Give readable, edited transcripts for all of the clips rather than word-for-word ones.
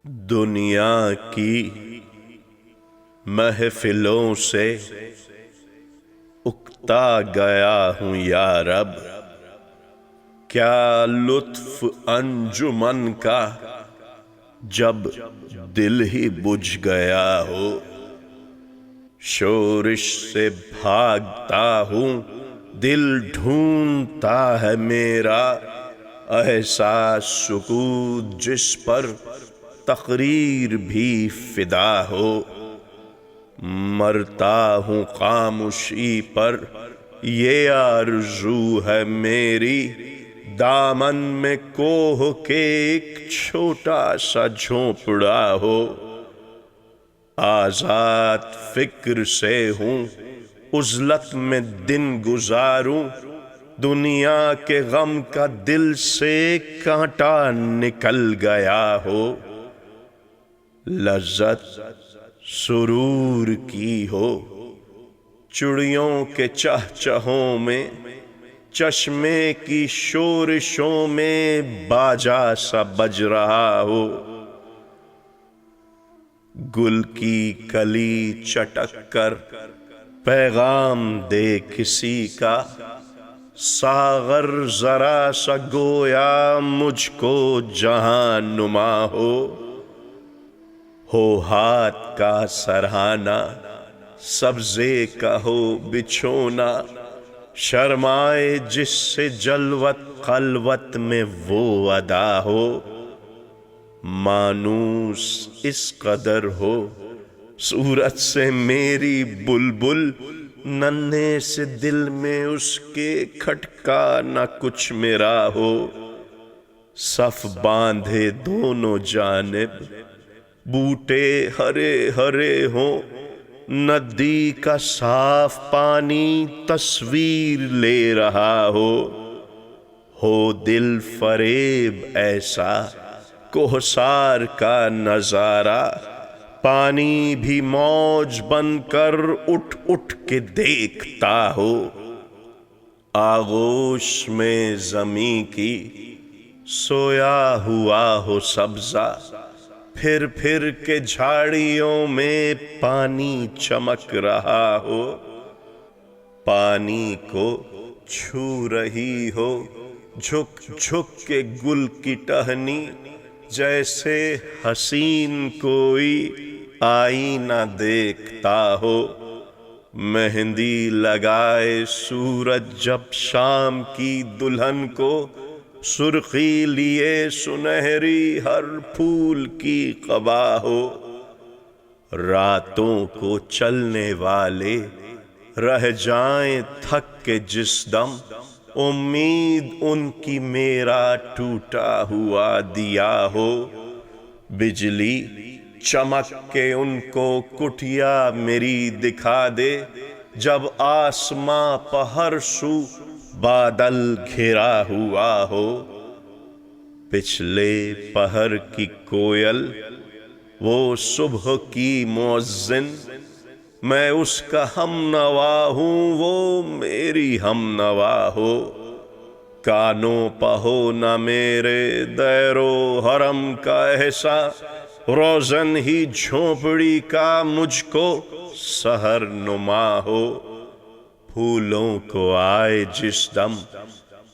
دنیا کی محفلوں سے اکتا گیا ہوں یا رب، کیا لطف انجمن کا جب دل ہی بجھ گیا ہو۔ شورش سے بھاگتا ہوں، دل ڈھونڈتا ہے میرا، احساس سکوت جس پر تقریر بھی فدا ہو۔ مرتا ہوں خاموشی پر، یہ آرزو ہے میری، دامن میں کوہ کے ایک چھوٹا سا جھونپڑا ہو۔ آزاد فکر سے ہوں، عزلت میں دن گزاروں، دنیا کے غم کا دل سے کانٹا نکل گیا ہو۔ لذت سرور کی ہو، چڑیوں کے چہچہوں میں، چشمے کی شورشوں میں باجا سا بج رہا ہو۔ گل کی کلی چٹک کر پیغام دے کسی کا، ساغر ذرا سا گویا مجھ کو جہاں نما ہو۔ ہاتھ کا سرہانا، سبزے کا ہو بچھونا، شرمائے جس سے جلوت خلوت میں وہ ادا ہو۔ مانوس اس قدر ہو، صورت سے میری بلبل، ننھے سے دل میں اس کے کھٹکا نہ کچھ میرا ہو۔ صف باندھے دونوں جانب، بوٹے ہرے ہرے ہوں، ندی کا صاف پانی تصویر لے رہا ہو دل فریب ایسا کوہسار کا نظارہ، پانی بھی موج بن کر اٹھ اٹھ کے دیکھتا ہو۔ آغوش میں زمیں کی سویا ہوا ہو سبزہ، پھر پھر کے جھاڑیوں میں پانی چمک رہا ہو۔ پانی کو چھو رہی ہو جھک جھک کے گل کی ٹہنی، جیسے حسین کوئی آئینہ دیکھتا ہو۔ مہندی لگائے سورج جب شام کی دلہن کو، سرخی لیے سنہری ہر پھول کی قبا ہو۔ راتوں کو چلنے والے رہ جائیں تھک کے جس دم، امید ان کی میرا ٹوٹا ہوا دیا ہو۔ بجلی چمک کے ان کو کٹیا میری دکھا دے، جب آسماں پہ ہر سو بادل گھرا ہوا ہو۔ پچھلے پہر کی کوئل وہ صبح کی مؤذن، میں اس کا ہم نوا ہوں، وہ میری ہم نوا ہو۔ کانوں پہ ہو نہ میرے دیر و حرم کا احساس، روزن ہی جھونپڑی کا مجھ کو سحر نما ہو۔ پھولوں کو آئے جس دم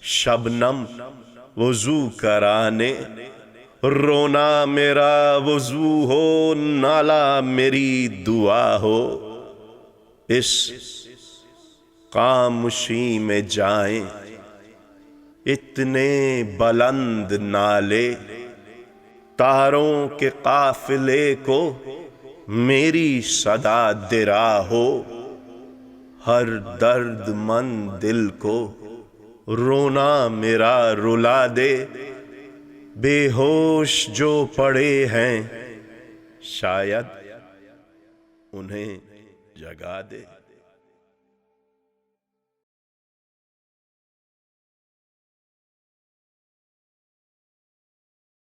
شبنم وضو کرانے، رونا میرا وضو ہو، نالا میری دعا ہو۔ اس خاموشی میں جائیں اتنے بلند نالے، تاروں کے قافلے کو میری صدا درا ہو۔ ہر درد مند دل کو رونا میرا رلا دے، بے ہوش جو پڑے ہیں شاید انہیں جگا دے۔